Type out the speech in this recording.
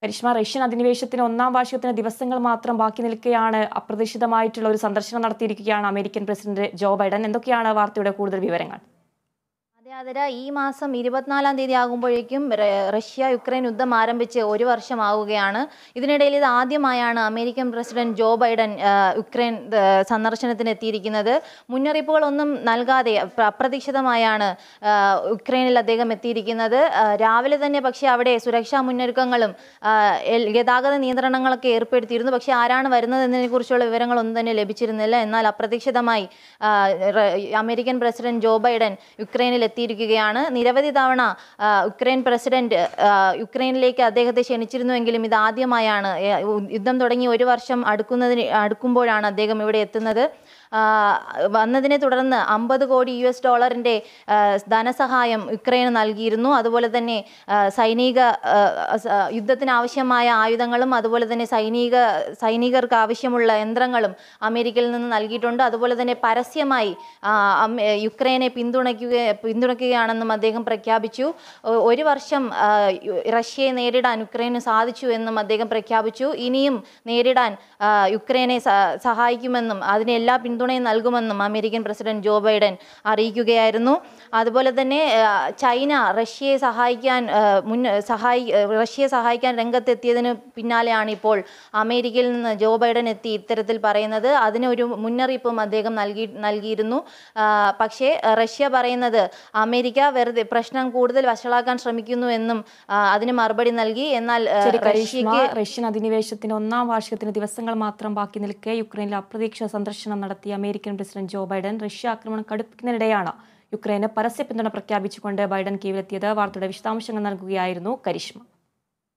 Karishma, Russian അധിനിവേശത്തിന് ഒന്നാം വാർഷികത്തിന് ദിവസങ്ങൾ മാത്രം ബാക്കി നിൽക്കെയാണ് അപ്രതീക്ഷിതമായിട്ടുള്ള ഒരു സന്ദർശനം നടത്തിയിരിക്കുകയാണ് അമേരിക്കൻ പ്രസിഡന്റ് ജോ ബൈഡൻ. എന്തൊക്കെയാണ് വാർത്തയുടെ കൂടുതൽ വിവരങ്ങൾ? അതെ, ഈ മാസം 24-ാം തീയതി ആകുമ്പോഴേക്കും റഷ്യ യുക്രൈൻ യുദ്ധം ആരംഭിച്ച് ഒരു വർഷമാവുകയാണ്. ഇതിനിടയിൽ ഇത് ആദ്യമായാണ് American president Joe Biden Ukraine സന്ദർശനത്തിന് എത്തിയിരിക്കുന്നത്. മുന്നറിയിപ്പുകളൊന്നും നൽകാതെ അപ്രതീക്ഷിതമായാണ് യുക്രൈനിൽ അദ്ദേഹം എത്തിയിരിക്കുന്നത്. രാവിലെ തന്നെ പക്ഷേ അവിടെ സുരക്ഷാ മുന്നൊരുക്കങ്ങളും ഗതാഗത നിയന്ത്രണങ്ങളൊക്കെ ഏർപ്പെടുത്തിയിരുന്നു. പക്ഷേ ആരാണ് വരുന്നതെന്നതിനെ കുറിച്ചുള്ള വിവരങ്ങളൊന്നും തന്നെ ലഭിച്ചിരുന്നില്ല. എന്നാൽ അപ്രതീക്ഷിതമായി അമേരിക്കൻ പ്രസിഡന്റ് ജോ ബൈഡൻ യുക്രൈനിൽ എത്തിയിരിക്കുകയാണ്. നിരവധി തവണ യുക്രൈൻ പ്രസിഡന്റ് യുക്രൈനിലേക്ക് അദ്ദേഹത്തെ ക്ഷണിച്ചിരുന്നുവെങ്കിലും ഇത് ആദ്യമായാണ്. യുദ്ധം തുടങ്ങി ഒരു വർഷം അടുക്കുമ്പോഴാണ് അദ്ദേഹം ഇവിടെ എത്തുന്നത്. വന്നതിനെ തുടർന്ന് $50 കോടി ധനസഹായം യുക്രൈന് നൽകിയിരുന്നു. അതുപോലെ തന്നെ യുദ്ധത്തിന് ആവശ്യമായ ആയുധങ്ങളും അതുപോലെ തന്നെ സൈനികർക്ക് ആവശ്യമുള്ള യന്ത്രങ്ങളും അമേരിക്കയിൽ നിന്ന് നൽകിയിട്ടുണ്ട്. അതുപോലെ തന്നെ പരസ്യമായി യുക്രൈനെ പിന്തുണയ്ക്കുകയാണെന്നും അദ്ദേഹം പ്രഖ്യാപിച്ചു. ഒരു വർഷം റഷ്യയെ നേരിടാൻ യുക്രൈന് സാധിച്ചു എന്നും അദ്ദേഹം പ്രഖ്യാപിച്ചു. ഇനിയും നേരിടാൻ യുക്രൈനെ സഹായിക്കുമെന്നും അതിന് എല്ലാ പിന്തുണയും നൽകുമെന്നും അമേരിക്കൻ പ്രസിഡന്റ് ജോ ബൈഡൻ അറിയിക്കുകയായിരുന്നു. അതുപോലെ തന്നെ ചൈന റഷ്യയെ സഹായിക്കാൻ രംഗത്തെത്തിയതിന് പിന്നാലെയാണ് ഇപ്പോൾ അമേരിക്കയിൽ നിന്ന് ജോ ബൈഡൻ എത്തി ഇത്തരത്തിൽ പറയുന്നത്. അതിനൊരു മുന്നറിയിപ്പും അദ്ദേഹം നൽകിയിരുന്നു. പക്ഷേ റഷ്യ പറയുന്നത് അമേരിക്ക വെറുതെ പ്രശ്നം കൂടുതൽ വഷളാക്കാൻ ശ്രമിക്കുന്നു എന്നും അതിന് മറുപടി നൽകി. എന്നാൽ റഷ്യൻ അധിനിവേശത്തിന് ഒന്നാം വാർഷികത്തിന് ദിവസങ്ങൾ മാത്രം ബാക്കി നിൽക്കെ യുക്രൈനിൽ അപ്രതീക്ഷിത സന്ദർശനം നടത്തിയ American president Joe Biden Russia ആക്രമണം കടുപ്പിക്കുന്നതിനിടെയാണ് യുക്രൈന് പരസ്യ പിന്തുണ പ്രഖ്യാപിച്ചുകൊണ്ട് ബൈഡൻ കീവിലെത്തിയത്. വാർത്തയുടെ വിശദാംശങ്ങൾ നൽകുകയായിരുന്നു കരിഷ്മ.